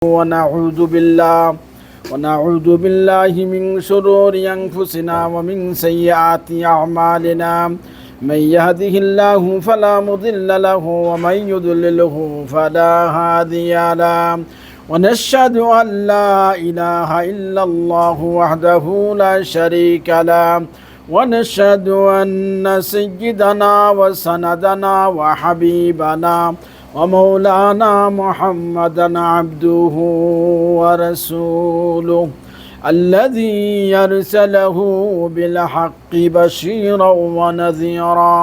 ونعوذ بالله من شرور أنفسنا ومن سيئات أعمالنا من يهده الله فلا مضل له ومن يضلله فلا هادي له ونشهد أن لا إله إلا الله وحده لا شريك له ونشهد أن سيدنا وسندنا وحبيبنا ومولانا محمدا عبده ورسوله الذي يرسله بالحق بشيرا ونذيرا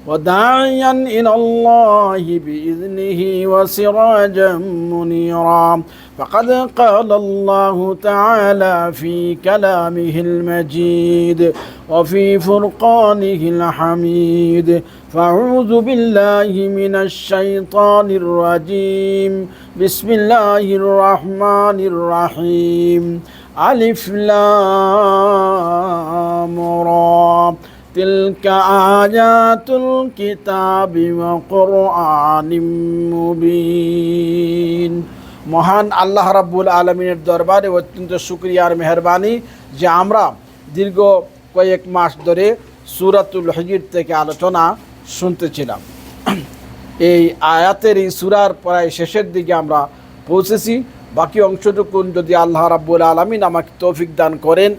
وداعيا إلى الله بإذنه وسراجا منيرا فقد قال الله تعالى في كلامه المجيد وفي فرقانه الحميد فأعوذ بالله من الشيطان الرجيم بسم الله الرحمن الرحيم ألف لام را تلك آيات الكتاب وقرآن মুবিন। মহান আল্লাহ রাব্বুল আলামিনের দরবারে অত্যন্ত শুকরিয়া আর মেহেরবানি যে আমরা দীর্ঘ কয়েক মাস ধরে সূরাতুল হিজর থেকে আলোচনা শুনতেছিলাম। এই আয়াতের এই সূরার প্রায় শেষের দিকে আমরা পৌঁছেছি। বাকি অংশটুকু যদি আল্লাহ রাব্বুল আলামিন আমাকে তৌফিক দান করেন,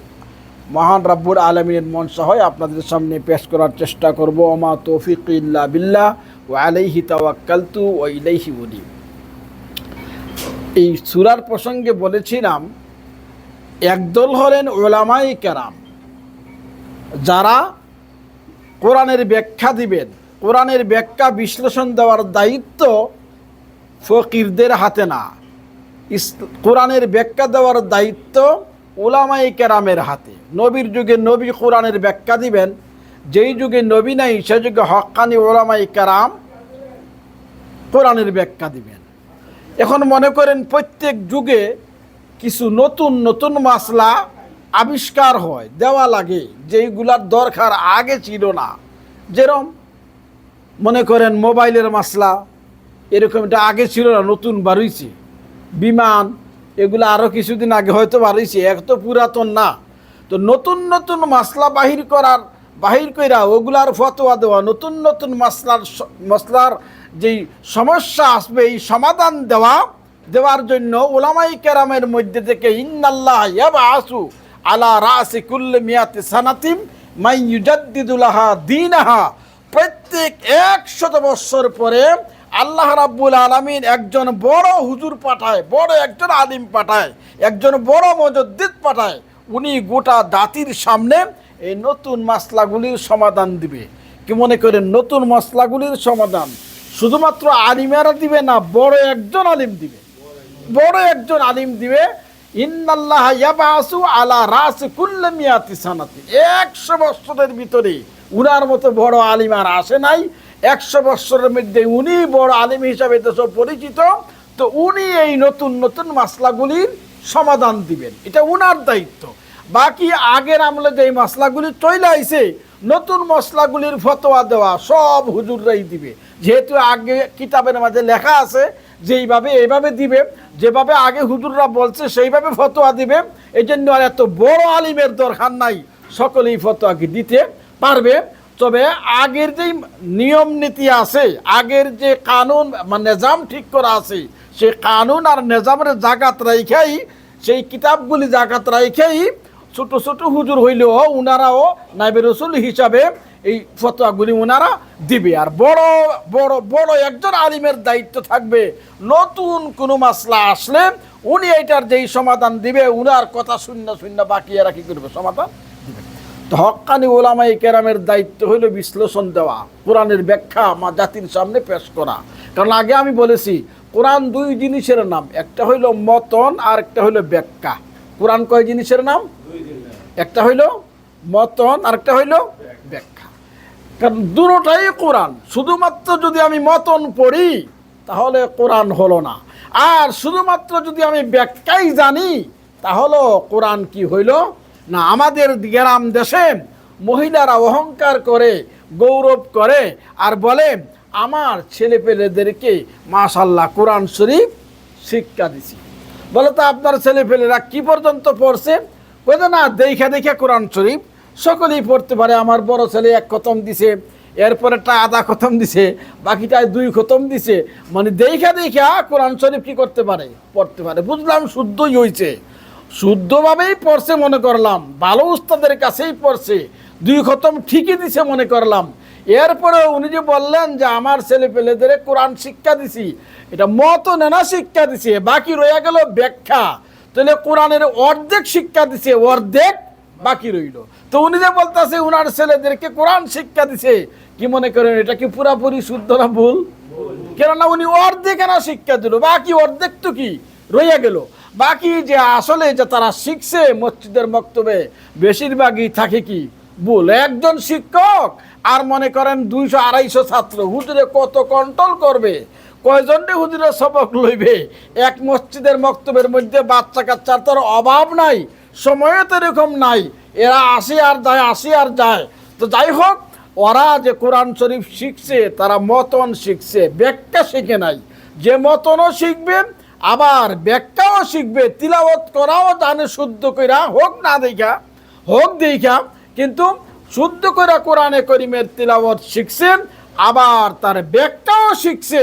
মহান রাব্বুল আলামিনের মনসা হয় আপনাদের সামনে পেশ করার চেষ্টা করব। ওমা তৌফিক ইল্লা বিল্লাহ ওয়া আলাইহি তাওয়াক্কালতু ওয়া ইলাইহি উনীব। এই সূরার প্রসঙ্গে বলেছিলাম, একদল হলেন উলামায়ে কেরাম, যারা কোরআনের ব্যাখ্যা দিবেন। কোরআনের ব্যাখ্যা বিশ্লেষণ দেওয়ার দায়িত্ব ফকিরদের হাতে না, কোরআনের ব্যাখ্যা দেওয়ার দায়িত্ব উলামায়ে কেরামের হাতে। নবীর যুগে নবী কোরআনের ব্যাখ্যা দিবেন, যেই যুগে নবী নাই সে যুগে হক্কানি উলামায়ে কেরাম কোরআনের ব্যাখ্যা দিবেন। এখন মনে করেন প্রত্যেক যুগে কিছু নতুন নতুন মাসলা আবিষ্কার হয়, দেওয়া লাগে, যেইগুলার দরকার আগে ছিল না। যেরকম মনে করেন মোবাইলের মাসলা, এরকম এটা আগে ছিল না, নতুন বাড়িয়েছে। বিমান, এগুলো আরও কিছুদিন আগে হয়তো বাড়িয়েছে, এক তো পুরাতন না। তো নতুন নতুন মাসলা বাহির কইরা ওগুলার ফতোয়া দেওয়া, নতুন নতুন মাসলার যেই সমস্যা আসবে এই সমাধান দেওয়ার জন্য উলামায়ে কেরামের মধ্যে থেকে ইন্নাল্লাহ ইয়াবআসু আলা রাসি কুল্লি মিয়াতি সানাতিম মান ইউজাদ্দিদু লাহা দীনাহা। প্রত্যেক 100 বছর পরে আল্লাহ রাব্বুল আলামিন একজন বড় হুজুর পাঠায়, বড় একজন আলিম পাঠায়, একজন বড় মুজাদ্দিদ পাঠায়। উনি গোটা জাতির সামনে এই নতুন মাসলাগুলির সমাধান দিবে। কি মনে করেন, নতুন মাসলাগুলির সমাধান শুধুমাত্র আলিমেরা দিবে না, বড় একজন আলিম দিবে, বড় একজন আলিম দিবে। ইন্নাল্লাহ ইয়াবআসু আলা রাসি কুল্লি মিয়াতি সানাতি। 100 বছরের ভিতরে উনার মতো বড় আলিম আর আসে নাই। 100 বছরের মধ্যে উনি বড় আলিম হিসাবে দেশ পরিচিত। তো উনি এই নতুন নতুন মাসলাগুলির সমাধান দিবেন, এটা উনার দায়িত্ব। বাকি আগের আমলে যে মাসলাগুলি চলে আইছে, নতুন মশলাগুলির ফতোয়া দেওয়া সব হুজুররাই দিবে। যেহেতু আগে কিতাবের মাঝে লেখা আছে যেইভাবে এইভাবে দিবে, যেভাবে আগে হুজুররা বলছে সেইভাবে ফতোয়া দিবে। এই জন্য আর এত বড় আলিমের দরকার নাই, সকলেই ফতোয়াকে দিতে পারবে। তবে আগের যেই নিয়ম নীতি আছে, আগের যে কানুন নিজাম ঠিক করা আছে, সেই কানুন আর নিজামের জাগাত রাইখাই, সেই কিতাবগুলি জাগাত রাইখাই ছোট ছোট হুজুর হইলেও উনারাও নাইবে রসুল হিসাবে এই ফতোয়াগুলি উনারা দিবে। আর বড় বড় বড় একজন আলিমের দায়িত্ব থাকবে, নতুন কোনো মাসলা আসলে উনি এইটার যেই সমাধান দিবে, উনার কথা শূন্য বাকি এরা কি করবে, সমাধান দিবে। তো হক্কানি উলামায়ে কেরামের দায়িত্ব হইল বিশ্লেষণ দেওয়া, কোরআনের ব্যাখ্যা জাতির সামনে পেশ করা। কারণ আগে আমি বলেছি কোরআন 2 জিনিসের নাম, একটা হইল মতন আর একটা হইল ব্যাখ্যা। কোরআন কয় জিনিসের নাম? একটা হইল মতন আর একটা হইল ব্যাখ্যা। কারণ দুটোটাই কোরআন। শুধুমাত্র যদি আমি মতন পড়ি তাহলে কোরআন হলো না, আর শুধুমাত্র যদি আমি ব্যাখ্যাই জানি তাহলে কোরআন কি হইল না। আমাদের গ্রাম দেশে মহিলারা অহংকার করে, গৌরব করে আর বলে আমার ছেলেপেলেদেরকে মাশাআল্লাহ কোরআন শরীফ শিক্ষা দিছি। বলে তো আপনার ছেলেপেলেরা কি পর্যন্ত পড়ছে? বলে না, দেখা দেখা কোরআন শরীফ সকলেই পড়তে পারে। আমার বড় ছেলে 1 খতম দিছে, এরপরেরটা আধা খতম দিছে, বাকিটায় 2 খতম দিছে। মানে দেখা দেখা কোরআন শরীফ কি করতে পারে? পড়তে পারে। বুঝলাম শুদ্ধই হয়েছে, শুদ্ধভাবেই পড়ছে মনে করলাম, ভালো উস্তাদের কাছেই পড়ছে, 2 খতম ঠিকই দিছে মনে করলাম। এরপরে উনি যে বললেন যে আমার ছেলে পেলেদের কোরআন শিক্ষা দিছি, এটা মত নেনা শিক্ষা দিছে, বাকি রয়ে গেল ব্যাখ্যা। তাহলে কোরআনের অর্ধেক শিক্ষা দিছে, অর্ধেক বাকি রইল। তো উনি যে বলতেছে উনার ছেলেদেরকে কোরআন শিক্ষা দিছে, কি মনে করেন এটা কি পুরাপুরি শুদ্ধ না ভুল? কেননা উনি অর্ধেক না শিক্ষা দিল, বাকি অর্ধেক তো কি রয়ে গেল। বাকি যে আসলে যে তারা শিখছে মসজিদের মক্তবে, বেশিরভাগই থাকে কি ভুল। একজন শিক্ষক আর মনে করেন 200-250 ছাত্র, হুজুরে কত কন্ট্রোল করবে? কয়জনটি হুজুরের সবক লইবে? এক মসজিদের মক্তবের মধ্যে বাচ্চা কাচ্চার তোর অভাব নাই, সময় তো এরকম নাই, এরা আসে আর যায়, আসে আর যায়। তো যাই হোক, ওরা যে কোরআন শরীফ শিখছে তারা মতন শিখছে, ব্যাখ্যা শিখে নাই। যে মতনও শিখবে আবার ব্যাখ্যাও শিখবে, তিলাওয়াত করাও জানে শুদ্ধ কইরা, হোক না দেখা, হোক দেখা, কিন্তু শুদ্ধ করে কোরআনে করিমের তিলাওয়াত শিখছেন, আবার তার ব্যাখ্যাও শিখছে।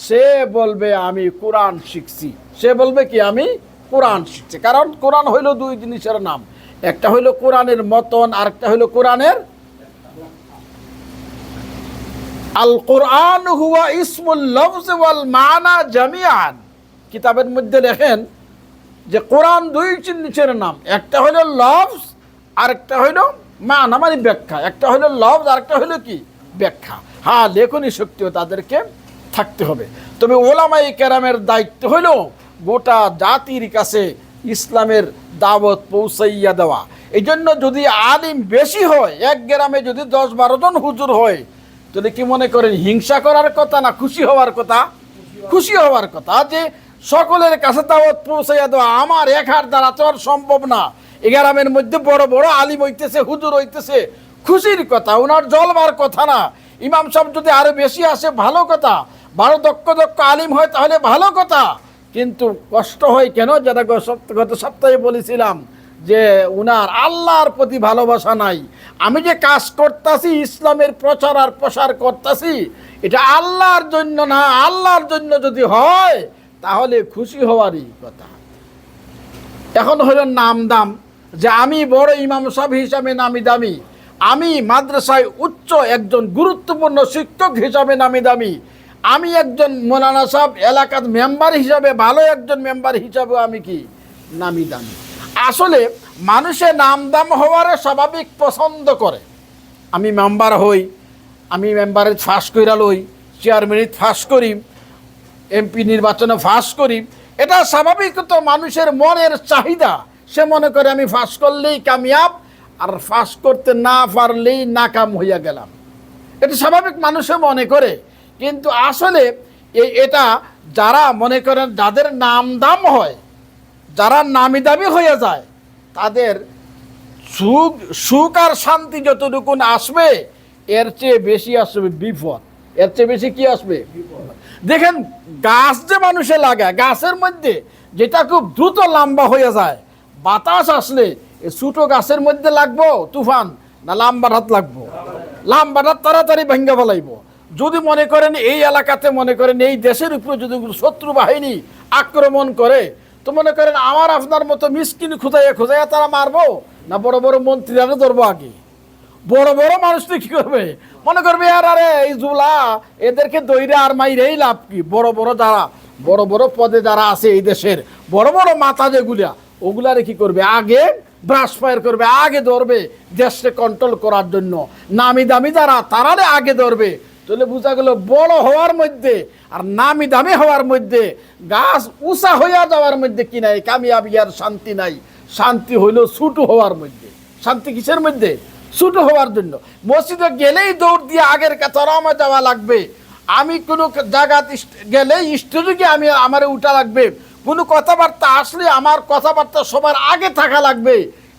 সে বলবে আমি কোরআন শিখছি, সে বলবে কি আমি কোরআন শিখছি। কারণ কোরআন হইল 2 জিনিসের নাম, একটা হইল কোরআনের মতন, আর একটা হইল কোরআনের। আল কোরআন হুয়া ইসমুল লফজ ওয়াল মানা জামিআন। কিতাবের মধ্যে লেখেন যে কোরআন 2 জিনিসের নাম, একটা হইল লফজ আর একটা হইল মানা মানে ব্যাখ্যা। একটা হইল লফজ আর একটা হইল কি ব্যাখ্যা। হ্যাঁ, লেখনী শক্তিও তাদেরকে থাকতে হবে। তবে ওলামায়ে কেরামের দায়িত্ব হইল গোটা জাতির কাছে ইসলামের দাওয়াত পৌঁছাইয়া দেওয়া। এই জন্য যদি আলিম বেশি হয়, এক গ্রামে যদি 10-12 জন হুজুর হয়, তাহলে কি মনে করেন হিংসা করার কথা না খুশি হওয়ার কথা? খুশি হওয়ার কথা, যে সকলের কাছে দাওয়াত পৌঁছাইয়া দেওয়া। আমার এক হাত দ্বারা তো আর সম্ভব না। এই গ্রামের মধ্যে বড় বড় আলিম হইতেছে, হুজুর হইতেছে, খুশির কথা, ওনার জলবার কথা না। ইমাম সাহেব যদি আরো বেশি আসে ভালো কথা, 12 দক্ষ আলিম হয় তাহলে ভালো কথা। কিন্তু কষ্ট হয় কেন? যেটা গত সপ্তাহে বলেছিলাম যে উনার আল্লাহর প্রতি ভালোবাসা নাই। আমি যে কাজ করতেছি, ইসলামের প্রচার আর প্রসার করতেছি, এটা আল্লাহর জন্য না। আল্লাহর জন্য যদি হয় তাহলে খুশি হওয়ারই কথা। এখন হলো নাম দাম, যে আমি বড় ইমাম সাহেব হিসাবে নামি দামি, আমি মাদ্রাসায় উচ্চ একজন গুরুত্বপূর্ণ শিক্ষক হিসাবে নামি দামি, আমি একজন মৌলানা সাহেব এলাকার মেম্বার হিসাবে, ভালো একজন মেম্বার হিসাবে আমি কি নামি দামি। আসলে মানুষের নাম দাম হওয়ার স্বাভাবিক পছন্দ করে। আমি মেম্বার হই, আমি মেম্বারে ফাঁস কইরা লই, চেয়ারম্যানিত ফাঁস করি, এমপি নির্বাচনে ফাঁস করি, এটা স্বাভাবিক। তো মানুষের মনের চাহিদা, সে মনে করে আমি ফাঁস করলেই কামিয়াব, আর ফাঁস করতে না পারলেই নাকাম হইয়া গেলাম। এটা স্বাভাবিক, মানুষে মনে করে। কিন্তু আসলে এটা যারা মনে করেন, যাদের নাম দাম হয়, যারা নামি দামি হয়ে যায়, তাদের সুখ আর শান্তি যতটুকুন আসবে, এর চেয়ে বেশি আসবে বিপদ। এর চেয়ে বেশি কি আসবে? দেখেন, গাছ যে মানুষে লাগায়, গাছের মধ্যে যেটা খুব দ্রুত লম্বা হয়ে যায়, বাতাস আসলে ছোট গাছের মধ্যে লাগবো তুফান, না লাম্বার হাত লাগবো? লাম্বার হাত তাড়াতাড়ি ভেঙ্গে ফেলাইব। যদি মনে করেন এই এলাকাতে, মনে করেন এই দেশের উপরে যদি শত্রু বাহিনী আক্রমণ করে, তো মনে করেন আমার আপনার মতো মিসকিন খুঁজাইয়া খুঁজাইয়া তারা মারবো, না বড় বড় মন্ত্রীরা ধরবো? আগে বড় বড় মানুষটা কি করবে? মনে করবে আর আরে এই জুলা, এদেরকে দইরে আর মাইরেই লাভ কি? বড় বড় যারা বড় বড় পদে যারা আছে এই দেশের, বড় বড় মাথা যেগুলা, ওগুলারে কি করবে? আগে ব্রাশ ফায়ার করবে, আগে ধরবে দেশকে কন্ট্রোল করার জন্য। নামি দামি যারা, তারারে আগে ধরবে। তাহলে বোঝা গেল বড় হওয়ার মধ্যে আর নামি দামি হওয়ার মধ্যে, গাছ উঁচা হইয়া যাওয়ার মধ্যে কি নাই কামিয়াবি আর শান্তি নাই। শান্তি হইল ছোটো হওয়ার মধ্যে। শান্তি কিসের মধ্যে? ছোটো হওয়ার জন্য। মসজিদে গেলেই দৌড় দিয়ে আগের কাতারে যাওয়া লাগবে। আমি কোনো জায়গা গেলেই স্টেজে গিয়ে আমি আমারে উঠা লাগবে। কোনো কথাবার্তা আসলে আমার কথাবার্তা সবার আগে থাকা লাগবে।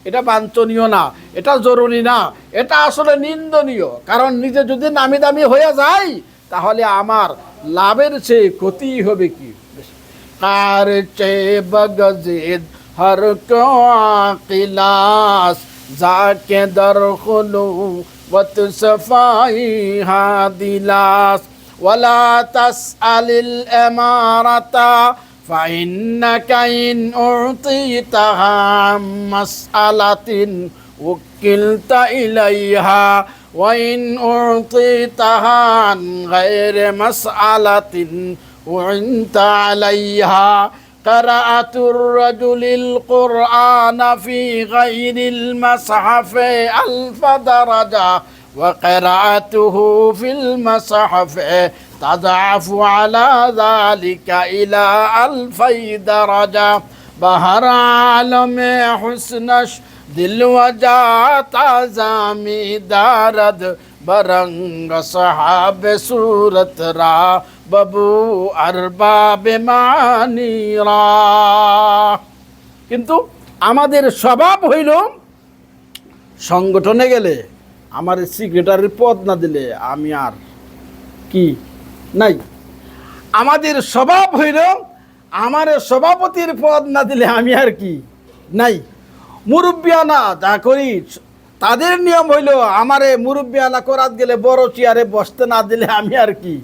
এটা বাঞ্ছনীয় না, এটা জরুরি না, এটা আসলে নিন্দনীয়। কারণ নিজে যদি নামি দামি হয়ে যায়, তাহলে আমার লাভের চেয়ে ক্ষতি হবে কি? কারচে বগজিদ হর কো আকিলাস যাকে দরখুলু ওয়াত সাফাই হাদিলাস ওয়ালা তাসআলিল ইমারাতা فإنك إن أعطيتها عن مسألة وكلت إليها وإن أعطيتها عن غير مسألة وعنت عليها قراءة الرجل القرآن في غير المصحف 1000 درجة وقراءته في المصحف تضعف على ذلك إلى 1000 درجة بهر عالم حسنش دل وجات عزامي دارد برنگ صحاب صورت را ببو أرباب معاني را কিন্তু আমাদের স্বভাব হইল সংগঠনে গেলে আমার সেক্রেটারির পদ না দিলে আমি আর কি নাই। আমাদের স্বভাব হইল আমার সভাপতির পদ না দিলে আমি আর কি নাই। মুরব্বিয়ানা যা করি তাদের নিয়ম হইল আমারে মুরব্বিয়ানা করাত গেলে বড় চেয়ারে বসতে না দিলে আমি আর কি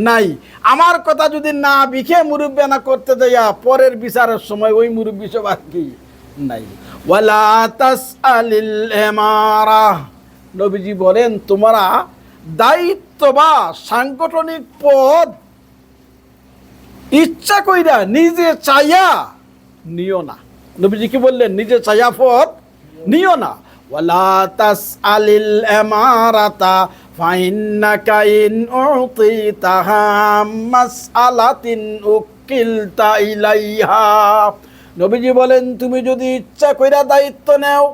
নাই। আমার কথা যদি না বিখে মুরব্বিয়ানা করতে যাইয়া পরের বিচারের সময় ওই মুরব্বি সব আর কি নাই। ওয়ালা তাসআলিল ইমারা, নবীজি বলেন তোমরা দায়িত্ব বা সাংগঠনিক পদ ইচ্ছা কইরা নিজে চাইয়া নিও না। নবীজি কি বললেন? নিজে চাইয়া পদ নিও না। ওয়ালা তাসআলিল ইমারাতা ফাইন্নাকা ইন উতিতাহা মাসআলাতিন উকিলতা ইলাইহা। নবীজি বলেন তুমি যদি ইচ্ছা কইরা দায়িত্ব নেও,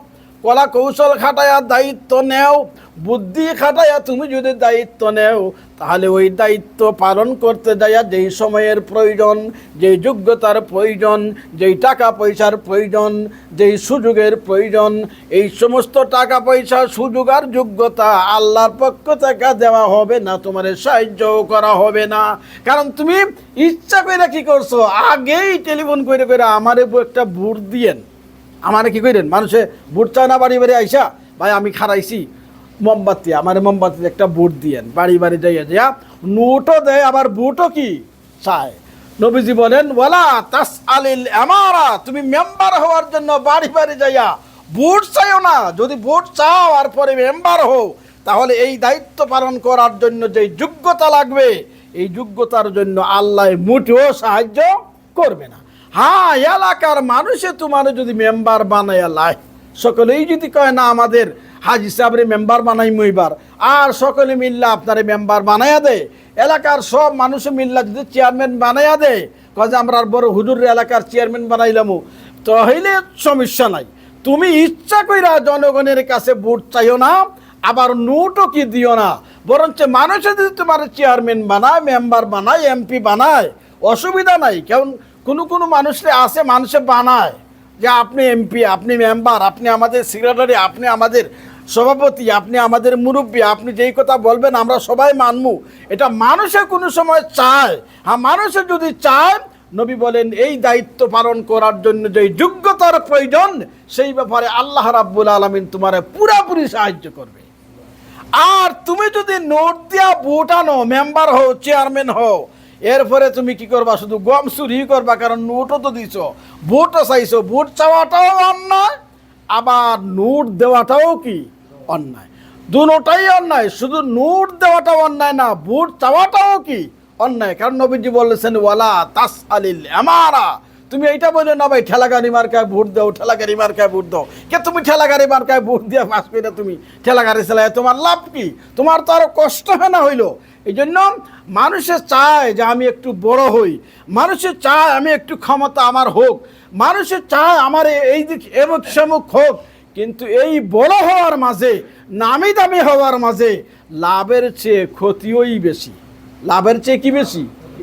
কলা কৌশল খাটায়া দায়িত্ব নেও, বুদ্ধি খাটায়া তুমি যদি দায়িত্ব নেও, তাহলে ওই দায়িত্ব পালন করতে যাইয়া যেই সময়ের প্রয়োজন, যেই যোগ্যতার প্রয়োজন, যেই টাকা পয়সার প্রয়োজন, যেই সুযোগের প্রয়োজন, এই সমস্ত টাকা পয়সা সুযোগ আর যোগ্যতা আল্লাহর পক্ষ থেকে দেওয়া হবে না, তোমার সাহায্যও করা হবে না। কারণ তুমি ইচ্ছা করে কি করছো, আগেই টেলিফোন করে করে আমারে একটা ভোট দিয়েন, আমারে কি করেন, মানুষে ভোট চায় না বাড়ি বাড়ি আইসা, ভাই আমি খারাইছি মোমবাতি, আমার মোমবাতিতে একটা বুট দিয়েন, বাড়ি বাড়ি যাইয়া যাইয়া নোটও দেয়, আবার বুটও কি চায়। নবীজি বলেন ওয়ালা তাসআলিল ইমারা, তুমি মেম্বার হওয়ার জন্য বাড়ি বাড়ি যাইয়া বুট চাইও না। যদি বুট চাও আর পরে মেম্বার হও, তাহলে এই দায়িত্ব পালন করার জন্য যে যোগ্যতা লাগবে, এই যোগ্যতার জন্য আল্লাহ মোটেও সাহায্য করবে না। হ্যাঁ, এলাকার মানুষে তোমার যদি মেম্বার বানাইয়া লাই, সকলেই যদি কয় না আমাদের হাজি সাহেবরে মেম্বার বানাই মইবার, আর সকলে মিল্লা আপনারে মেম্বার বানাইয়া দেয়, এলাকার সব মানুষে মিল্লা যদি চেয়ারম্যান বানাইয়া দেয়, কয় যে আমরা বড় হুজুরের এলাকার চেয়ারম্যান বানাইলামু, তাহলে সমস্যা নাই। তুমি ইচ্ছা কইরা জনগণের কাছে ভোট চাইও না, আবার নোটও কি দিও না, বরঞ্চ মানুষে যদি তোমার চেয়ারম্যান বানায়, মেম্বার বানায়, এমপি বানায়, অসুবিধা নাই। কারণ কোনো মানুষে আছে মানুষে বানায় যে আপনি এমপি, আপনি মেম্বার, আপনি আমাদের সেক্রেটারি, আপনি আমাদের সভাপতি, আপনি আমাদের মুরব্বী, আপনি যেই কথা বলবেন আমরা সবাই মানবো, এটা মানুষে কোনো সময় চায়। হ্যাঁ, মানুষে যদি চায়, নবী বলেন এই দায়িত্ব পালন করার জন্য যে যোগ্যতার প্রয়োজন, সেই ব্যাপারে আল্লাহ রাব্বুল আলামিন তোমারে পুরাপুরি সাহায্য করবে। আর তুমি যদি নোট দিয়া ভোট আনো, মেম্বার হও, চেয়ারম্যান হও, এরপরে তুমি কি করবা, শুধু গম চুরি করবা, কারণ নোটও তো দিছ, ভোটও চাইছো, ভোট চাওয়াটাও অন্যায়, আবার নোট দেওয়াটাও কি অন্যায়, দুটোটাই অন্যায়। শুধু নোট দেওয়াটাও অন্যায় না, ভোট চাওয়াটাও কি অন্যায়। কারণ নবীজি বলেছেন ওয়ালা তাসআলিল ইমারা, তুমি এইটা বলে না ভাই ঠেলাগাড়ি মার্কায় ভোট দাও, ঠেলাগাড়ি মার্কায় ভোট দাও। কে তুমি ঠেলাগাড়ি মার্কায় ভোট দিয়ে পাস করে তুমি ঠেলাগাড়ি চালায় তোমার লাভ কি? তোমার তো আরো কষ্ট হয় না হইলো। এই জন্য মানুষে চায় যে আমি একটু বড় হই, মানুষে চায় আমি একটু ক্ষমতা আমার হোক, মানুষে চায় আমার এই দিক এমুক সেমুক হোক, কিন্তু এই বড় হওয়ার মাঝে, নামি দামি হওয়ার মাঝে লাভের চেয়ে ক্ষতিই বেশি। লাভের চেয়ে কি বেশি?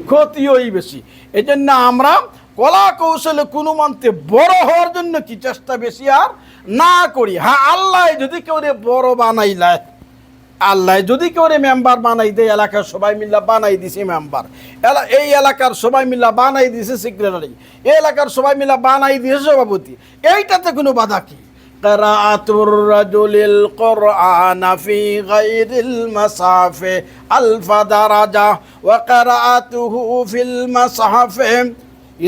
ক্ষতিই বেশি। এই জন্য আমরা কলা কৌশলে কোনো মন্ত্রে বড় হওয়ার জন্য কি চেষ্টা বেশি আর না করি। হ্যাঁ, আল্লাহ যদি কেউ বড় বানাইলায়, আল্লাহ যদি করে মেম্বার বানাই দেয়, এলাকার সবাই মিল্লা বানাই দিছে মেম্বার, এই এলাকার সবাই মিল্লা বানাই দিছে সেক্রেটারি, এই এলাকার সবাই মিল্লা বানাই দিয়েছে সভাপতি, এইটাতে কোনো বাধা কি? কিরাআতুর রাজুলিল কুরআন ফি গায়রিল মাসাফি আলফা দারাজা ওয়া কিরাআতুহু ফিল মাসহাফি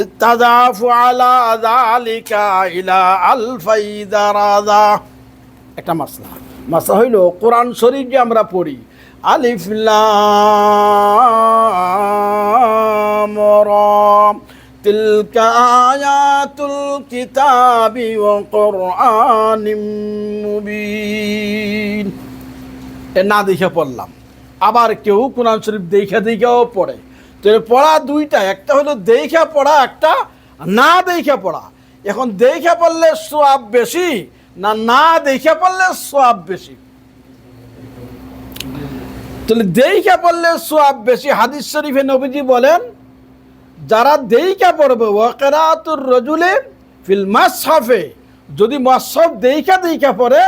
ইত্তাদাফু আলা যালিকা ইলা আলফাই দারাজা। একটা মাসলা হইল কোরআন শরীফ যে আমরা পড়ি, আলিফ লাম রা তিলকা আয়াতুল কিতাবি ওয়া কুরআনিম মুবিন, এ না দেখে পড়লাম। আবার কেউ কোরআন শরীফ দেখেও পড়ে। তো পড়া দুইটা, একটা হলো দেখে পড়া, একটা না দেখে পড়া। এখন দেখে পড়লে সওয়াব বেশি না দেখে পড়লে সওয়াব বেশি? তাহলে দেখে পড়লে সওয়াব বেশি। হাদিস শরীফে নবীজি বলেন, যারা দেখে পড়বে ওয়া কিরাআতুর রাজুলি ফিল মাসহাফে, যদি মুসহাফ দেখে পড়ে,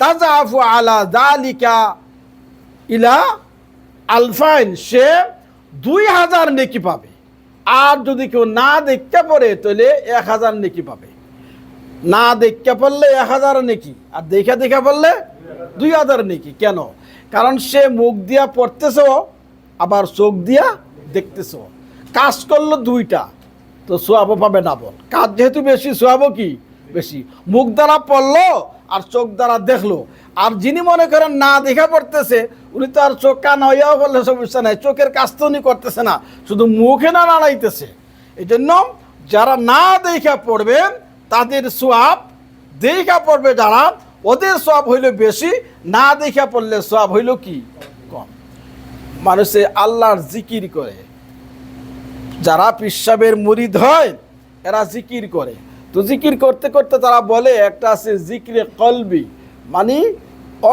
তাজাফু আলা যালিকা ইলা আলফাইন, সে 2000 নেকি পাবে। আর যদি কেউ না দেখতে পড়ে তাহলে 1000 নেকি পাবে। না দেখতে পড়লে 1000 নেকি, আর দেখে পড়লে 2000 নেকি। কেন? কারণ সে মুখ দিয়া পড়তেছ, আবার চোখ দিয়া দেখতেছ, কাজ করলো দুইটা, তো সোয়াবও পাবে ডাবল। কাজ যেহেতু বেশি, সোয়াবও কি বেশি। মুখ দ্বারা পড়লো আর চোখ দ্বারা দেখলো। আর যিনি মনে করেন না দেখা পড়তেছে, উনি তো আর চোখ কান হইয়াও বললে সমস্যা নাই, চোখের কাজ তো উনি করতেছে না, শুধু মুখে না নাড়াইতেছে। এই জন্য যারা না দেখা পড়বেন তাদের সোয়াব, দেখা পড়বে যারা, ওদের সোয়াব হইল বেশি, না দেখা পড়লে সোয়াব হইল কি কম। মানুষে আল্লাহর জিকির করে, যারা পিসাবের মুরিদ হয় এরা জিকির করে। তো জিকির করতে করতে তারা বলে একটা আছে জিকিরে কলবি, মানে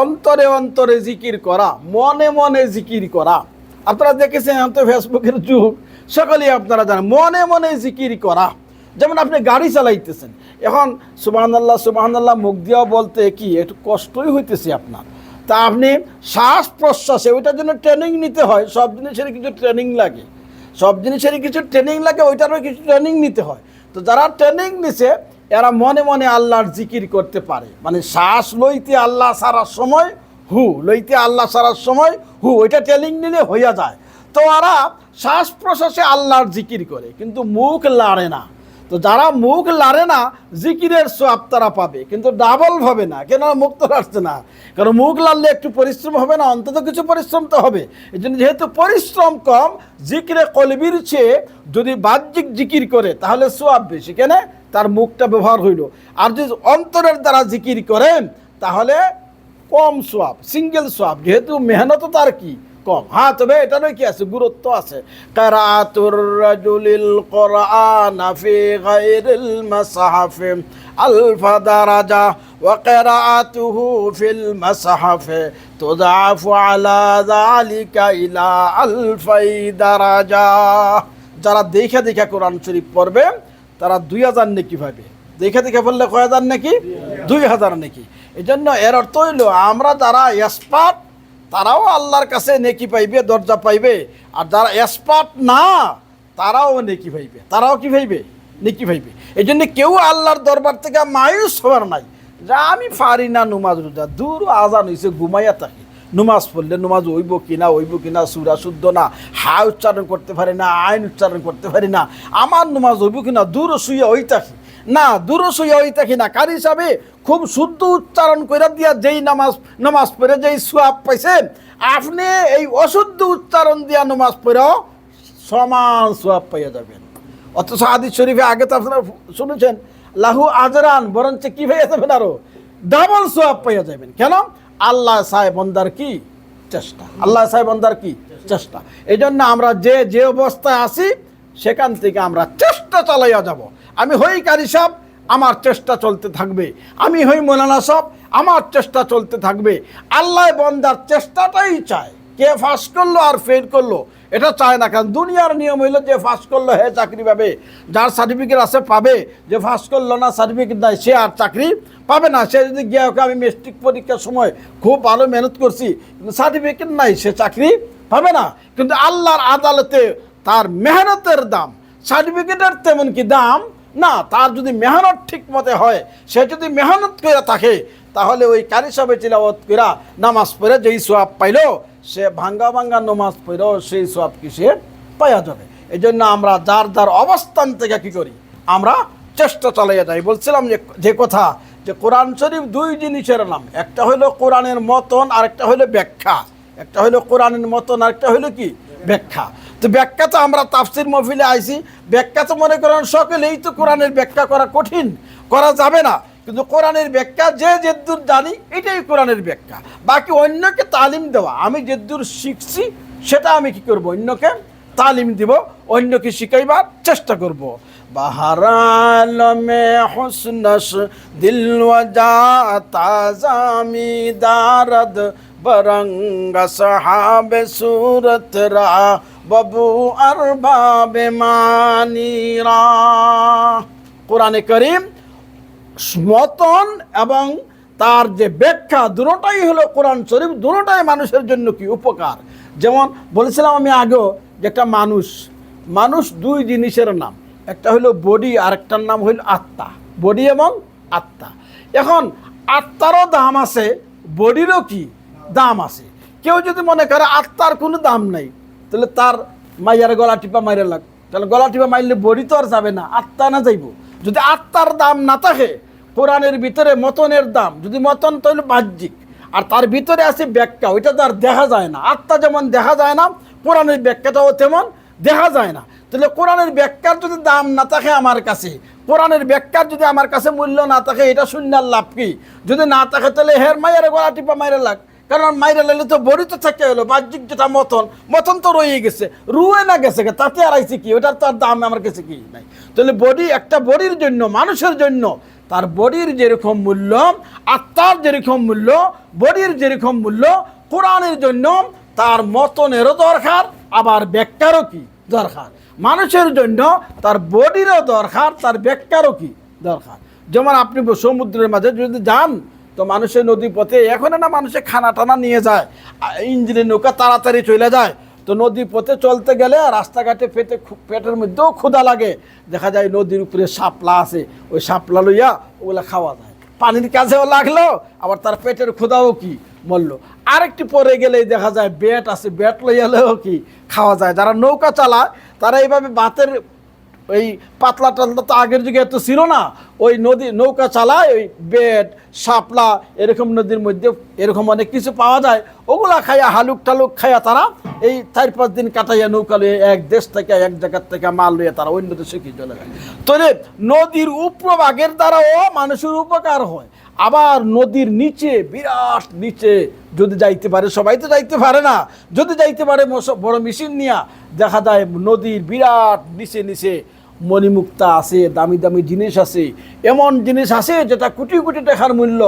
অন্তরে অন্তরে জিকির করা, মনে মনে জিকির করা। আপনারা দেখেছেন তো ফেসবুকের যুগ, সকলেই আপনারা জানেন মনে মনে জিকির করা। যেমন আপনি গাড়ি চালাইতেছেন, এখন সুবহানাল্লাহ মুখ দিয়েও বলতে কি একটু কষ্টই হইতেছে আপনার, তা আপনি শ্বাস প্রশ্বাসে ওইটার জন্য ট্রেনিং নিতে হয়। সব জিনিসেরই কিছু ট্রেনিং লাগে, ওইটারও কিছু ট্রেনিং নিতে হয়। তো যারা ট্রেনিং নিছে এরা মনে মনে আল্লাহর জিকির করতে পারে, মানে শ্বাস লইতে আল্লাহ সারার সময় হু, লইতে আল্লাহ সারার সময় হু, ওইটা ট্রেনিং নিলে হইয়া যায়। তো ওরা শ্বাস প্রশ্বাসে আল্লাহর জিকির করে, কিন্তু মুখ লাড়ে না। তো যারা মুখ লাড়ে না, জিকিরের সওয়াব তারা পাবে, কিন্তু ডাবল হবে না। কেন? মুখ তো লাড়ছে না, কারণ মুখ লাড়লে একটু পরিশ্রম হবে না, অন্তত কিছু পরিশ্রম তো হবে। এই জন্য যেহেতু পরিশ্রম কম, জিকিরে কলবির চেয়ে যদি বাহ্যিক জিকির করে তাহলে সওয়াব বেশি। কেন? তার মুখটা ব্যবহার হইল। আর যদি অন্তরের দ্বারা জিকির করেন তাহলে কম সওয়াব, সিঙ্গেল সওয়াব, যেহেতু মেহনত তার কি কম। হ্যাঁ, তবে এটারও কি আছে, গুরুত্ব আছে। কিরাআতুর রাজুলিল কুরআন ফি গায়রিল মাসহাফি আলফা দারাজা ওয়া কিরাআতুহু ফিল মাসহাফি তুদাফু আলা যালিকা ইলা আলফাই দারাজা। যারা দেখে কোরআন শরীফ পড়বে তারা 2000 নেকি পাবে। দেখে পড়লে কয় হাজার নাকি? 2000 নেকি। এই জন্য এর অর্থ হইল আমরা যারা এক্সপার্ট তারাও আল্লাহর কাছে নেকি পাইবে, দরজা পাইবে। আর যারা এক্সপার্ট না তারাও নেকি পাইবে, তারাও কি পাইবে? নেকি পাইবে। এই জন্য কেউ আল্লাহর দরবার থেকে মায়ুস হওয়ার নাই, যা আমি পারি না নুমাজ রোজা, দূর আজান হয়েছে ঘুমাইয়া থাকি, নুমাজ পড়লে নুমাজ হইব কিনা সুরা শুদ্ধ না, হা উচ্চারণ করতে পারি না, আইন উচ্চারণ করতে পারি না, আমার নুমাজ হইব কিনা, দূর শুইয়া ওই থাকি না, দূর শুইয়া ওই থাকি না। কার হিসাবে খুব শুদ্ধ উচ্চারণ করে দিয়া যেই নামাজ পড়ে যেই সোয়াব পাইছেন, আপনি এই অশুদ্ধ উচ্চারণ দিয়া নামাজ পড়েও সমান সোয়াব পাইয়া যাবেন। অথচ হাদিস শরীফে আগে তো আপনারা শুনেছেন লাহু আজরান, বরঞ্চ কি পাইয়া যাবেন, আরো ডাবল সোয়াব পাইয়া যাবেন। কেন? আল্লাহ চায় বান্দার কি চেষ্টা, আল্লাহ চায় বান্দার কি চেষ্টা। এই জন্য আমরা যে অবস্থায় আছি সেখান থেকে আমরা চেষ্টা চালাইয়া যাব। আমি হই কারি সাহেব, আমার চেষ্টা চলতে থাকবে। আমি হই মৌলানা সাহেব, আমার চেষ্টা চলতে থাকবে। আল্লাহ বান্দার চেষ্টাটাই চায়। কে পাস করলো আর ফেল করলো এটা চায় না। কারণ দুনিয়ার নিয়ম হইলো যে পাস করলো হে চাকরি পাবে, যার সার্টিফিকেট আছে পাবে, যে পাস করলো না সার্টিফিকেট নাই সে আর চাকরি পাবে না। সে যদি গিয়ে ওকে আমি মেট্রিক পরীক্ষার সময় খুব ভালো মেহনত করছি কিন্তু সার্টিফিকেট নাই, সে চাকরি পাবে না। কিন্তু আল্লাহর আদালতে তার মেহনতের দাম, সার্টিফিকেটের তেমন কি দাম না। তার যদি মেহনত ঠিক মতে হয়, সে যদি মেহনত করে থাকে, তাহলে ওই কারি সাহেবে তিলাওয়াত কইরা নামাজ পড়ে যেই সোয়াব পাইল, সে ভাঙ্গা ভাঙ্গা নামাজ পড়েও সেই সোয়াব কি সে পাওয়া যাবে। এই জন্য আমরা যার যার অবস্থান থেকে কি করি, আমরা চেষ্টা চালিয়ে যাই। বলছিলাম যে কথা, যে কোরআন শরীফ দুই জিনিসের নাম, একটা হলো কোরআনের মতন আর একটা হলো ব্যাখ্যা। একটা হলো কোরআনের মতন আর একটা হলো কি ব্যাখ্যা। তো ব্যাখ্যা তো আমরা তাফসির মহফিলে আইছি, ব্যাখ্যা তো মনে করেন সকলেই তো কোরআনের ব্যাখ্যা করা কঠিন, করা যাবে না। কিন্তু কোরআনের ব্যাখ্যা যে যেদূর জানি এটাই কোরআনের ব্যাখ্যা। বাকি অন্যকে তালিম দেওয়া, আমি যেদূর শিখছি সেটা আমি কি করব, অন্যকে তালিম দিব, অন্যকে শিখাইবার চেষ্টা করব। বাহারালমে হুসনস দিল ওয়াজা তাজামি দারদ বরঙ্গ সাহাবে সুরত রা বাবু আরবাবে মানিরা। কোরআনে কারীম মতন এবং তার যে ব্যাখ্যা দুটোটাই হলো কোরআন শরীফ, দুটোটাই মানুষের জন্য কি উপকার। যেমন বলেছিলাম আমি আগেও যে একটা মানুষ দুই জিনিসের নাম, একটা হলো বডি আর একটার নাম হইল আত্মা। বডি এবং আত্মা। এখন আত্মারও দাম আছে, বডিরও কি দাম আছে। কেউ যদি মনে করে আত্মার কোনো দাম নাই, তাহলে তার মাইয়ার গলা টিপা মাইরে লাগ, তাহলে গলা টিপা মারলে বডি তো আর যাবে না, আত্মা না যাইব। যদি আত্মার দাম না থাকে, কোরআনের ভিতরে মতনের দাম, যদি মতন তাহলে বাহ্যিক, আর তার ভিতরে আছে ব্যাখ্যা, ওইটা তো আর দেখা যায় না। আত্মা যেমন দেখা যায় না, কোরআনের ব্যাখ্যাটাও তেমন দেখা যায় না। তাহলে কোরআনের ব্যাখ্যার যদি দাম না থাকে আমার কাছে, কোরআনের ব্যাখ্যার যদি আমার কাছে মূল্য না থাকে, এটা শূন্যার লাভ কি? যদি না থাকে তাহলে হের মায়ের গলা টিপা মাইরে লাগ, কারণ মাইরে লাগলে তো বড়ি তো থেকে হলো, বাহ্যিক যেটা মতন তো রয়ে গেছে, রুয়ে না গেছে, তাতে আর আইছে কি, ওটার তো আর দাম আমার কাছে কি নাই। তাহলে বডি, একটা বডির জন্য, মানুষের জন্য তার বডির যেরকম মূল্য, আত্মার যেরকম মূল্য, বডির যেরকম মূল্য, কোরআনের জন্য তার মতনেরও দরকার, আবার ব্যাখ্যারও কি দরকার। মানুষের জন্য তার বডিরও দরকার, তার ব্যাখ্যারও কি দরকার। যেমন আপনি সমুদ্রের মাঝে যদি যান, তো মানুষের নদী পথে এখন না মানুষের খানা টানা নিয়ে যায়, ইঞ্জিনের নৌকা তাড়াতাড়ি চলে যায়। তো নদী পথে চলতে গেলে রাস্তাঘাটে পেটের মধ্যেও ক্ষুধা লাগে, দেখা যায় নদীর উপরে শাপলা আছে, ওই শাপলা লইয়া ওগুলা খাওয়া যায়, পানির কাছেও লাগলো, আবার তার পেটের ক্ষুধাও কি মরলো। আরেকটি পরে গেলেই দেখা যায় বেট আছে, বেট লইয়ালেও কি খাওয়া যায়। যারা নৌকা চালায় তারা এইভাবে বাতের ওই পাতলা টাতলা তো আগের যুগে এত ছিল না, ওই নৌকা চালায়, ওই বেট শাপলা এরকম নদীর মধ্যে এরকম অনেক কিছু পাওয়া যায়, ওগুলা খাইয়া হালুক টালুক খাইয়া তারা এই 4-5 দিন কাটাইয়া নৌকা লইয়া এক দেশ থেকে এক জায়গার থেকে মাল লইয়া তারা অন্য দেশে কি চলে যায়। তাহলে নদীর উপভাগের দ্বারাও মানুষের উপকার হয়। আবার নদীর নিচে, বিরাট নিচে যদি যাইতে পারে, সবাই তো যাইতে পারে না, যদি যাইতে পারে বড় মেশিন নিয়ে, দেখা যায় নদীর বিরাট নিচে নিচে মণিমুক্তা আছে, দামি দামি জিনিস আছে, এমন জিনিস আছে যেটা কোটি কোটি টাকার মূল্য,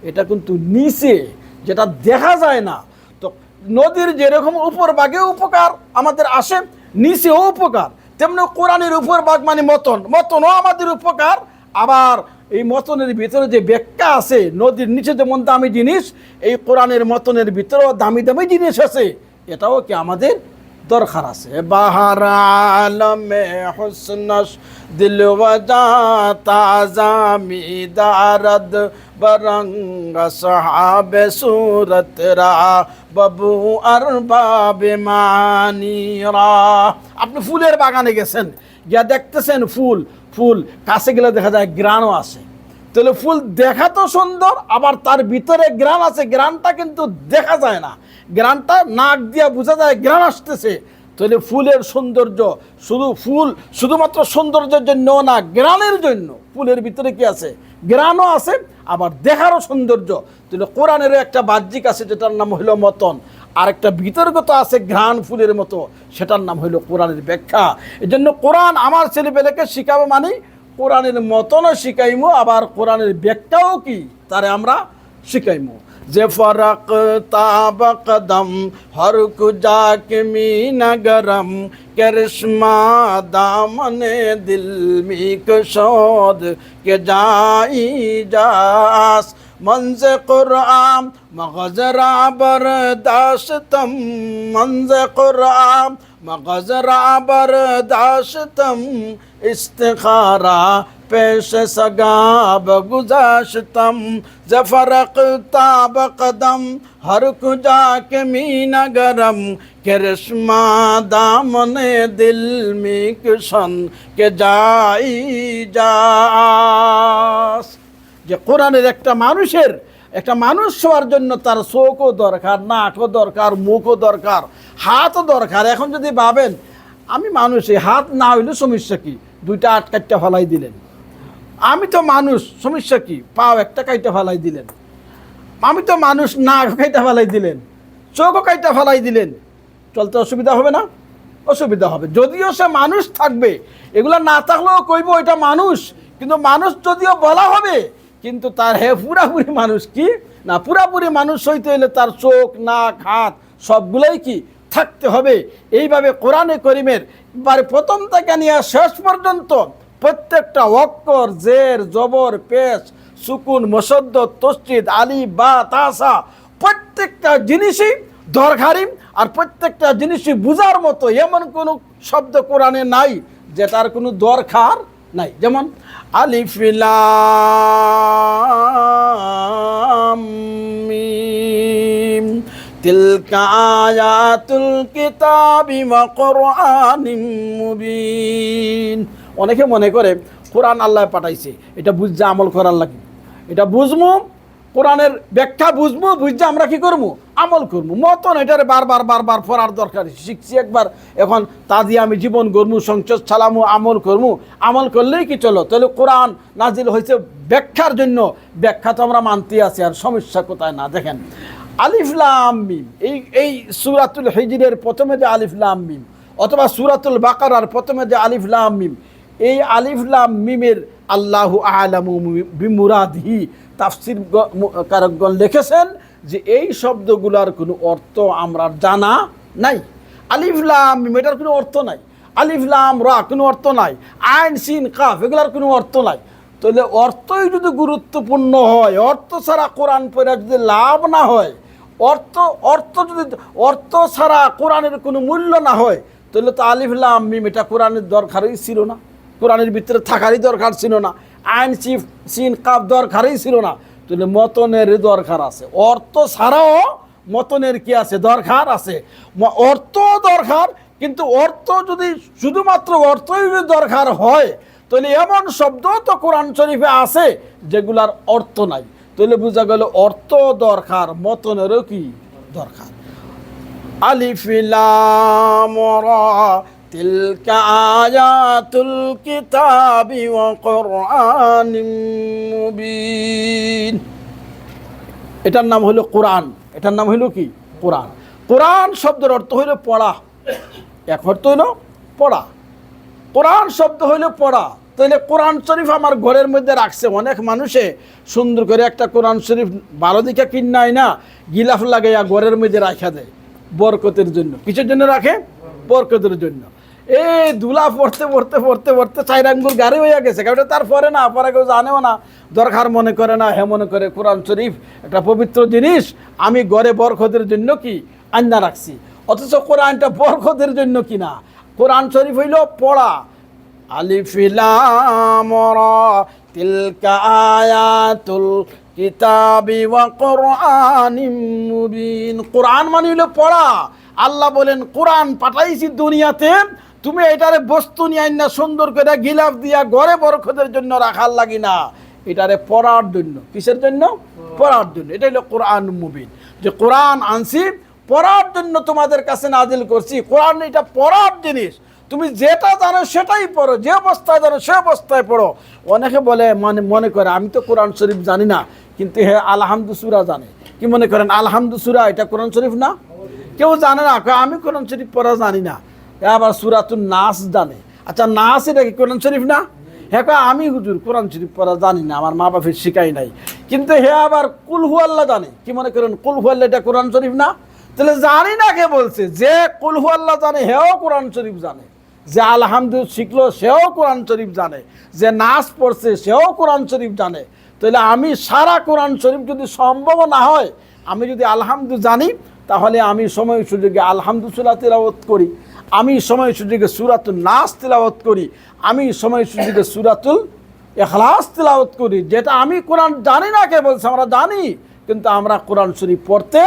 এটা কিন্তু নিচে, যেটা দেখা যায় না। তো নদীর যেরকম উপর ভাগে উপকার আমাদের আসে, নিচেও উপকার, তেমনি কোরআনের উপর ভাগ মানে মতনও আমাদের উপকার। আবার এই মতনের ভিতরে যে ব্যাখ্যা আছে, নদীর নিচে যেমন দামি জিনিস, এই কোরআনের মতনের ভিতরেও দামি দামি জিনিস আছে, এটাও কি আমাদের দরকার আছে। বাহার আলমে হুসনস দিল ওয়াজা তাজামি দারদ বরঙ্গ সাহাবে সুরত রা বাবু আরবাবে মানিরা। আপনি ফুলের বাগানে গেছেন, গিয়া দেখতেছেন ফুল কাছে গেলে দেখা যায় গ্রানও আছে। তাহলে ফুল দেখা তো সুন্দর, আবার তার ভিতরে গ্রান আছে, গ্রানটা কিন্তু দেখা যায় না, গ্রানটা নাক দিয়া বোঝা যায় গ্রান আসতেছে। তাহলে ফুলের সৌন্দর্য শুধুমাত্র সৌন্দর্যের জন্য না, গ্রানের জন্য। ফুলের ভিতরে কি আছে? গ্রানও আছে, আবার দেখারও সৌন্দর্য। তাহলে কোরআনেরও একটা বাহ্যিক আছে যেটার নাম হইল মতন, আর একটা বিতর্কত আছে ঘ্রাণ ফুলের মতো, সেটার নাম হইল কোরআনের ব্যাখ্যা। এই জন্য কোরআন আমার ছেলেপেলেকে শিখাবো মানে কোরআনের মতনও শিখাইমো, আবার কোরআনের ব্যাখ্যাও কি তারে আমরা শিখাইমো। जे फरकता बकदम हर कुजा के मी नगरम करिश्मा दामने दिल मी कशोद के जाई जास मंज़ कुरान मगज़रा बरदाश्तम मंज़ कुरान मगज़रा बरदाश्तम इस्तिखारा पेश सगाब गुज़ाश्तम ज़फ़रक़ता बक़दम हर कुजा के मी नगरम करिश्मा दामने दिल में किशन के जाई जास। যে কোরআনের একটা মানুষ হওয়ার জন্য তার চোখও দরকার, নাকও দরকার, মুখও দরকার, হাতও দরকার। এখন যদি ভাবেন আমি মানুষ, এই হাত না হইলে সমস্যা কি, দুইটা আট কাটটা ফেলাই দিলেন। আমি তো মানুষ, সমস্যা কি, পাও একটা কাইটা ফেলাই দিলেন। আমি তো মানুষ, নাক কাইটা ফেলাই দিলেন, চোখও কাইটা ফেলাই দিলেন, চলতে অসুবিধা হবে না? অসুবিধা হবে। যদিও সে মানুষ থাকবে, এগুলা না থাকলেও কইব এটা মানুষ, কিন্তু মানুষ যদিও বলা হবে, কিন্তু তার পুরাপুরি মানুষ কি না, পুরাপুরি মানুষ হইতে হলে তার চোখ, নাক, হাত সবগুলোই কি থাকতে হবে। এইভাবে কোরআনে করিমের প্রথম থেকে নিয়ে শেষ পর্যন্ত প্রত্যেকটা অক্ষর, জের, জবর, পেশ, সুকুন, মুশাদ্দাদ, তাসদীদ, আলিফ, বা, তাসা প্রত্যেকটা জিনিসই দরকারি। আর প্রত্যেকটা জিনিসই বুঝার মতো এমন কোনো শব্দ কোরআনে নাই যেটার কোনো দরকার নাই। যেমন আলিফ লাম মিম তিলকা আয়াতুল কিতাবি ওয়া কুরআনিম মুবিন। অনেকে মনে করে কোরআন আল্লাহ পাঠাইছে, এটা বুঝতে আমল করার লাগে, এটা বুঝবো, কোরআনের ব্যাখ্যা বুঝবো, বুঝতে আমরা কি করবো, আমল করবো। মতন এটারে বারবার পড়ার দরকার, শিখছি একবার, এখন তা দিয়ে আমি জীবন গড়মু, সংসার চালামু, আমল করবো। আমল করলেই কি চলো, তাহলে কোরআন নাজিল হয়েছে ব্যাখ্যার জন্য, ব্যাখ্যা তো আমরা মানতে আছি, আর সমস্যা কোথায় না। দেখেন আলিফ লাম মিম, এই সূরাতুল হিজরের প্রথমে যে আলিফ লাম মিম, অথবা সূরাতুল বাকারার প্রথমে যে আলিফ লাম মিম, এই আলিফ লাম মিমের আল্লাহু আ'লামু বিমুরাদিহি তাফসীর কারকগণ লিখেছেন যে এই শব্দগুলোর কোনো অর্থ আমরা জানা নাই। আলিফ লাম মিম এটার কোনো অর্থ নাই, আলিফ লাম রা কোনো অর্থ নাই, আইন সিন কাফ এগুলোর কোনো অর্থ নাই। তাহলে অর্থই যদি গুরুত্বপূর্ণ হয়, অর্থ ছাড়া কোরআন পড়ে যদি লাভ না হয়, অর্থ ছাড়া কোরআনের কোনো মূল্য না হয়, তাহলে তো আলিফ লাম মিম এটা কোরআনের দরকারই ছিল না, কোরআনের ভিতরে থাকারই দরকার ছিল না, আইন সিন কাফ দরকারই ছিল না। তাহলে মতনের দরকার আছে, অর্থ ছাড়াও মতনের কি আছে, দরকার আছে। অর্থ দরকার, কিন্তু অর্থ যদি শুধুমাত্র অর্থই যদি দরকার হয়, তাহলে এমন শব্দ তো কোরআন শরীফে আছে যেগুলার অর্থ নাই। তাহলে বোঝা গেল অর্থ দরকার, মতনেরও কি দরকার। আলিফ লাম রা তিলকা আয়াতুল কিতাবি ওয়া কুরআনিম মুবিন। এটার নাম হলো কোরআন, এটার নাম হলো কি কোরআন। কোরআন শব্দের অর্থ হইল পড়া, এক অর্থ হইল পড়া, কোরআন শব্দ হইল পড়া। তাহলে কোরআন শরীফ আমার ঘরের মধ্যে রাখছে, অনেক মানুষে সুন্দর করে একটা কোরআন শরীফ ভালো দিকে কিনায় না, গিলাফ লাগাইয়া ঘরের মধ্যে রাখা দেয় বরকতের জন্য। কিসের জন্য রাখে? বরকতের জন্য। এই দুলা পড়তে 4 আঙ্গুল গাড়ি হয়ে গেছে, কারণ তারপরে না পরে কেউ জানেও না, দরকার মনে করে না, মনে করে কোরআন শরীফ একটা পবিত্র জিনিস, আমি ঘরে বরকতের জন্য কি আন্না রাখছি। অথচ কোরআনটা বরকতের জন্য কি না, কোরআন শরীফ হইল পড়া। আলিফ লাম রা তিলকা আয়াতুল কিতাবি ওয়া কুরআনিম মুবিন। কোরআন মানে হলো পড়া। আল্লাহ বলেন কোরআন পাঠাইছি দুনিয়াতে, তুমি এটারে বস্তু নিয়ে আইনা সুন্দর করে গিলাফ দিয়া ঘরে বরকতের জন্য রাখার লাগি না, এটারে পড়ার জন্য। কিসের জন্য? পড়ার জন্য। এটা হলো কোরআন মুবিন, যে কোরআন আনছি পড়ার জন্য তোমাদের কাছে নাজিল করছি। কোরআন এটা পড়ার জিনিস, তুমি যেটা জানো সেটাই পড়ো, যে অবস্থায় জানো সে অবস্থায় পড়ো। অনেকে বলে মনে করে আমি তো কোরআন শরীফ জানি না, কিন্তু হ্যাঁ আলহামদু সূরা জানে। কি মনে করেন আলহামদু সূরা এটা কোরআন শরীফ না? কেউ জানে না, আমি কোরআন শরীফ পড়া জানি না। আবার সূরাতুন নাস জানে, আচ্ছা নাস এটা কি কোরআন শরীফ না? হ্যাঁ আমি হুজুর কোরআন শরীফ পড়া জানি না, আমার মা বাপের শিখাই নাই। কিন্তু হে আবার কুল হু আল্লাহ জানে। কি মনে করেন কুল হু আল্লাহ এটা কোরআন শরীফ না? তাহলে জানি না কে বলছে? যে কুল হু আল্লাহ জানে হেও কোরআন শরীফ জানে, যে আলহামদুলিল্লাহ শিখলো সেও কোরআন শরীফ জানে, যে নাচ পড়ছে সেও কোরআন শরীফ জানে। তাহলে আমি সারা কোরআন শরীফ যদি সম্ভব না হয়, আমি যদি আলহামদুলিল্লাহ জানি, তাহলে আমি সময় সুযোগে আলহামদুলিল্লাহ তিলাওয়াত করি, আমি সময় সুযোগে সূরাতুন নাস তিলাওয়াত করি, আমি সময় সুযোগে সূরাতুল ইখলাস তিলাওয়াত করি। যেটা আমি কোরআন জানি না কে বলছে? আমরা জানি, কিন্তু আমরা কোরআন শরীফ পড়তে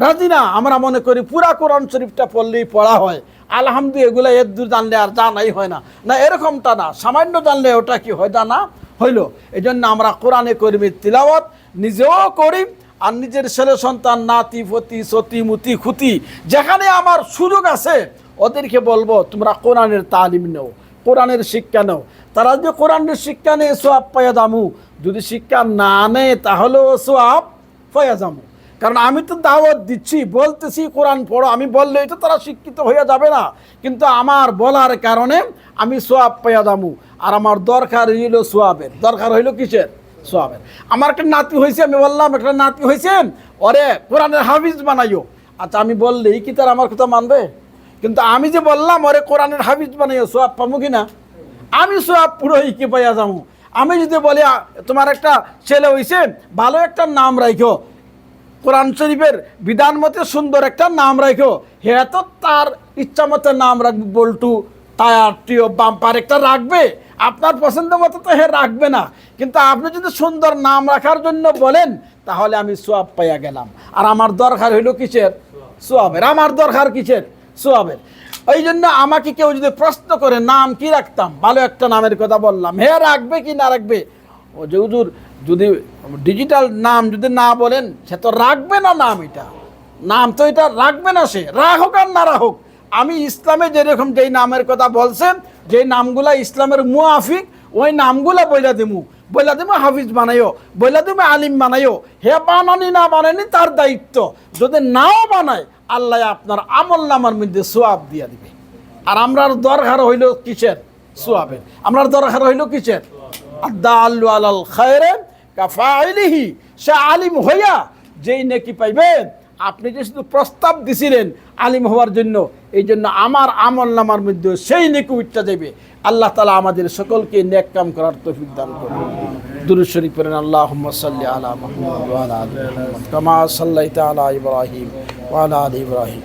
রাজি না। আমরা মনে করি পুরা কোরআন শরীফটা পড়লেই পড়া হয়, আলহামদুলিল্লাহ এগুলো এর দূর জানলে আর জানাই হয় না। না, এরকমটা না, সামান্য জানলে ওটা কি হয় জানা হইল। এই জন্য আমরা কোরআনে করিমের তিলাওয়াত নিজেও করি, আর নিজের ছেলে সন্তান নাতি ফতি সতি মুতি খুতি যেখানে আমার সুযোগ আছে ওদেরকে বলবো তোমরা কোরআনের তালিম নেও, কোরআনের শিক্ষা নেও। তারা যদি কোরআনের শিক্ষা নেয় সোয়াব পাইয়া যামু, যদি শিক্ষা না নেয় তাহলেও সোয়াব পাইয়া যামু। কারণ আমি তো দাওয়াত দিচ্ছি, বলতেছি কোরআন পড়ো, আমি বললেই তো তারা শিক্ষিত হয়ে যাবে না, কিন্তু আমার বলার কারণে আমি সোয়াব পাইয়া যামু। আর আমার দরকার হইল সোয়াবের। দরকার হইল কিসের? সোয়াবের। আমার একটা নাতি হয়েছে, আমি বললাম একটা নাতি হয়েছে, ওরে কোরআনের হাফিজ বানাইও। আচ্ছা, আমি বললেই কি তার আমার কথা মানবে? কিন্তু আমি যে বললাম ওরে কোরআনের হাফিজ বানাইও, সোয়াব পাবো কি না? আমি সোয়াব পুরোই কি পাইয়া যাবো। আমি যদি বলি তোমার একটা ছেলে হয়েছে, ভালো একটা নাম রাখো, কোরআন শরীফের বিধান মতে সুন্দর একটা নাম রাখো, হে তো তার ইচ্ছা মতো নাম রাখবে, বল্টু টায়ার টিও বাম্পার একটা রাখবে, আপনার পছন্দ মতো তো হে রাখবে না। কিন্তু আপনি যদি সুন্দর নাম রাখার জন্য বলেন, তাহলে আমি সোয়াব পাইয়া গেলাম। আর আমার দরকার হইল কিসের? সোয়াবের। আমার দরকার কিসের? সোয়াবের। ওই জন্য আমাকে কেউ যদি প্রশ্ন করে নাম কি রাখতাম, ভালো একটা নামের কথা বললাম, হে রাখবে কি না রাখবে? ও যে হুজুর যদি ডিজিটাল নাম যদি না বলেন, সে তো রাখবে না নাম, এটা নাম তো এটা রাখবে না, সে রাখুক আর না রাখুক। আমি ইসলামে যেরকম যেই নামের কথা বলছেন, যেই নামগুলা ইসলামের মুআফিক, ওই নামগুলা বইলা দিমু হাফিজ বানাইও, বইলা দিমু আলিম বানাইও। হে বানানি না বানানি তার দায়িত্ব। যদি নাও বানায়, আল্লাহ আপনার আমল নামার মধ্যে সোয়াব দিয়া দিবে। আর আমরার দরকার হইল কিসের? সোয়াবের। আমরার দরকার হইল কিসের? আদাল্লু আলাল খায়রে কাফাইলিহি। সে আলিম হইয়া যেই নেকি পাইবে। আপনি যে শুধু প্রস্তাব দিছিলেন আলিম হওয়ার জন্য, এই জন্য আমার আমল নামার মধ্যে সেই নেকি উঠতে যাবে। আল্লাহ তাআলা আমাদের সকলকে নেক কাম করার তৌফিক দান করুন। দুরূদ শরীফ পড়েন। আল্লাহুম্মা সাল্লি আলা মুহাম্মাদ ওয়া আলা আলি মুহাম্মাদ কামা সাল্লাইতা আলা ইব্রাহিম ওয়া আলা আলি ইব্রাহিম